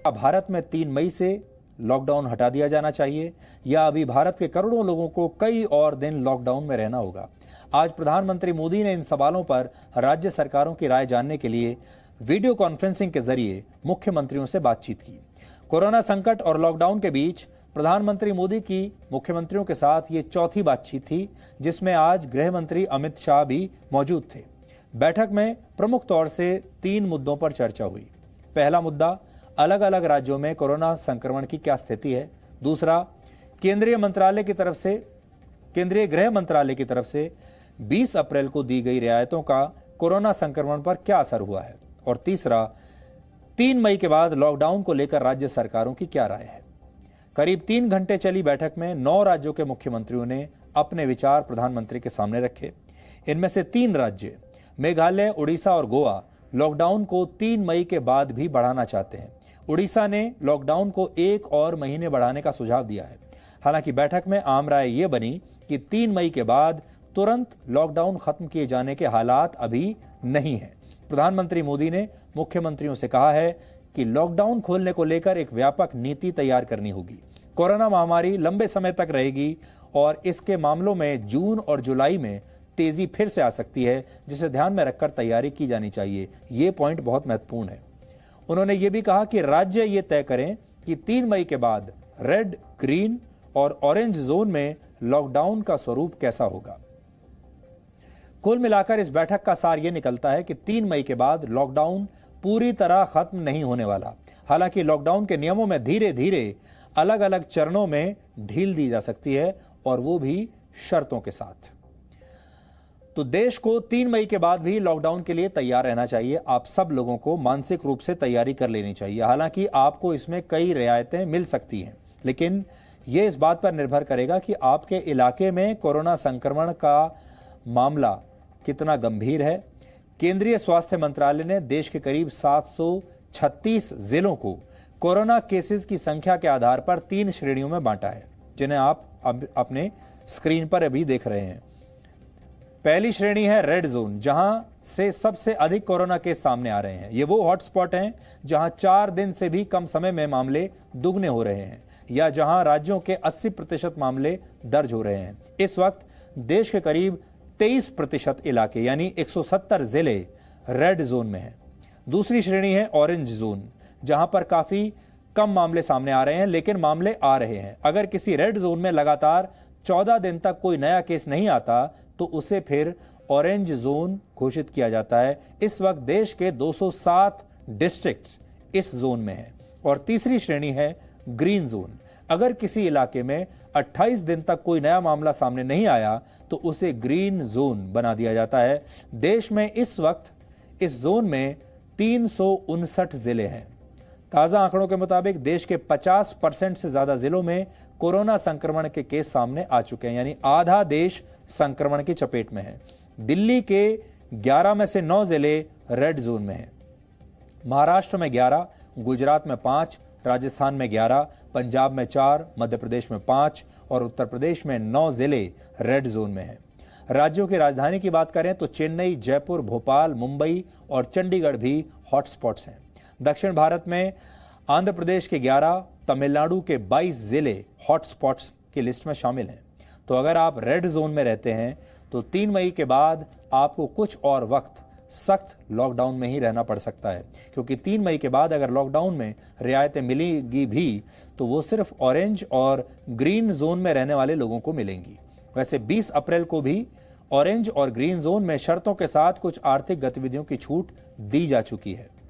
भारत में 3 मई से लॉकडाउन हटा दिया जाना चाहिए या अभी भारत के करोड़ों लोगों को कई और दिन लॉकडाउन में रहना होगा? आज प्रधानमंत्री मोदी ने इन सवालों पर राज्य सरकारों की राय जानने के लिए वीडियो कॉन्फ्रेंसिंग के जरिए मुख्यमंत्रियों से बातचीत की। कोरोना संकट और लॉकडाउन के बीच प्रधानमंत्री मोदी की मुख्यमंत्रियों के साथ ये चौथी बातचीत थी, जिसमें आज गृह मंत्री अमित शाह भी मौजूद थे। बैठक में प्रमुख तौर से 3 मुद्दों पर चर्चा हुई। पहला मुद्दा, अलग अलग राज्यों में कोरोना संक्रमण की क्या स्थिति है। दूसरा, केंद्रीय गृह मंत्रालय की तरफ से 20 अप्रैल को दी गई रियायतों का कोरोना संक्रमण पर क्या असर हुआ है। और तीसरा, 3 मई के बाद लॉकडाउन को लेकर राज्य सरकारों की क्या राय है। करीब 3 घंटे चली बैठक में 9 राज्यों के मुख्यमंत्रियों ने अपने विचार प्रधानमंत्री के सामने रखे। इनमें से 3 राज्य मेघालय, उड़ीसा और गोवा लॉकडाउन को 3 मई के बाद भी बढ़ाना चाहते हैं। उड़ीसा ने लॉकडाउन को 1 और महीने बढ़ाने का सुझाव दिया है। हालांकि बैठक में आम राय यह बनी कि 3 मई के बाद तुरंत लॉकडाउन खत्म किए जाने के हालात अभी नहीं है। प्रधानमंत्री मोदी ने मुख्यमंत्रियों से कहा है कि लॉकडाउन खोलने को लेकर एक व्यापक नीति तैयार करनी होगी। कोरोना महामारी लंबे समय तक रहेगी और इसके मामलों में जून और जुलाई में तेजी फिर से आ सकती है, जिसे ध्यान में रखकर तैयारी की जानी चाहिए। ये पॉइंट बहुत महत्वपूर्ण है। उन्होंने ये भी कहा कि राज्य ये तय करें कि 3 मई के बाद रेड, ग्रीन और ऑरेंज जोन में लॉकडाउन का स्वरूप कैसा होगा। कुल मिलाकर इस बैठक का सार यह निकलता है कि 3 मई के बाद लॉकडाउन पूरी तरह खत्म नहीं होने वाला। हालांकि लॉकडाउन के नियमों में धीरे धीरे अलग अलग चरणों में ढील दी जा सकती है, और वो भी शर्तों के साथ। तो देश को 3 मई के बाद भी लॉकडाउन के लिए तैयार रहना चाहिए। आप सब लोगों को मानसिक रूप से तैयारी कर लेनी चाहिए। हालांकि आपको इसमें कई रियायतें मिल सकती हैं, लेकिन यह इस बात पर निर्भर करेगा कि आपके इलाके में कोरोना संक्रमण का मामला कितना गंभीर है। केंद्रीय स्वास्थ्य मंत्रालय ने देश के करीब 736 जिलों को कोरोना केसेस की संख्या के आधार पर 3 श्रेणियों में बांटा है, जिन्हें आप अपने स्क्रीन पर अभी देख रहे हैं। पहली श्रेणी है रेड जोन, जहां से सबसे अधिक कोरोना केस सामने आ रहे हैं। ये वो हॉटस्पॉट हैं जहां 4 दिन से भी कम समय में मामले दुगने हो रहे हैं, या जहां राज्यों के 80% मामले दर्ज हो रहे हैं। इस वक्त देश के करीब 23% इलाके यानी 170 जिले रेड जोन में हैं। दूसरी श्रेणी है ऑरेंज जोन, जहां पर काफी कम मामले सामने आ रहे हैं, लेकिन मामले आ रहे हैं। अगर किसी रेड जोन में लगातार 14 दिन तक कोई नया केस नहीं आता तो उसे फिर ऑरेंज जोन घोषित किया जाता है। इस वक्त देश के 207 डिस्ट्रिक्ट्स इस जोन में हैं। और तीसरी श्रेणी है ग्रीन जोन। अगर किसी इलाके में 28 दिन तक कोई नया मामला सामने नहीं आया तो उसे ग्रीन जोन बना दिया जाता है। देश में इस वक्त इस जोन में 359 जिले हैं। ताजा आंकड़ों के मुताबिक देश के 50% से ज्यादा जिलों में कोरोना संक्रमण के केस सामने आ चुके हैं, यानी आधा देश संक्रमण की चपेट में है। दिल्ली के 11 में से 9 जिले रेड जोन में हैं। महाराष्ट्र में 11, गुजरात में 5, राजस्थान में 11, पंजाब में 4, मध्य प्रदेश में 5 और उत्तर प्रदेश में 9 जिले रेड जोन में हैं। राज्यों की राजधानी की बात करें तो चेन्नई, जयपुर, भोपाल, मुंबई और चंडीगढ़ भी हॉटस्पॉट्स हैं। दक्षिण भारत में आंध्र प्रदेश के 11, तमिलनाडु के 22 जिले हॉटस्पॉट्स की लिस्ट में शामिल हैं। तो अगर आप रेड जोन में रहते हैं तो 3 मई के बाद आपको कुछ और वक्त सख्त लॉकडाउन में ही रहना पड़ सकता है, क्योंकि 3 मई के बाद अगर लॉकडाउन में रियायतें मिलेंगी भी तो वो सिर्फ ऑरेंज और ग्रीन जोन में रहने वाले लोगों को मिलेंगी। वैसे 20 अप्रैल को भी ऑरेंज और ग्रीन जोन में शर्तों के साथ कुछ आर्थिक गतिविधियों की छूट दी जा चुकी है।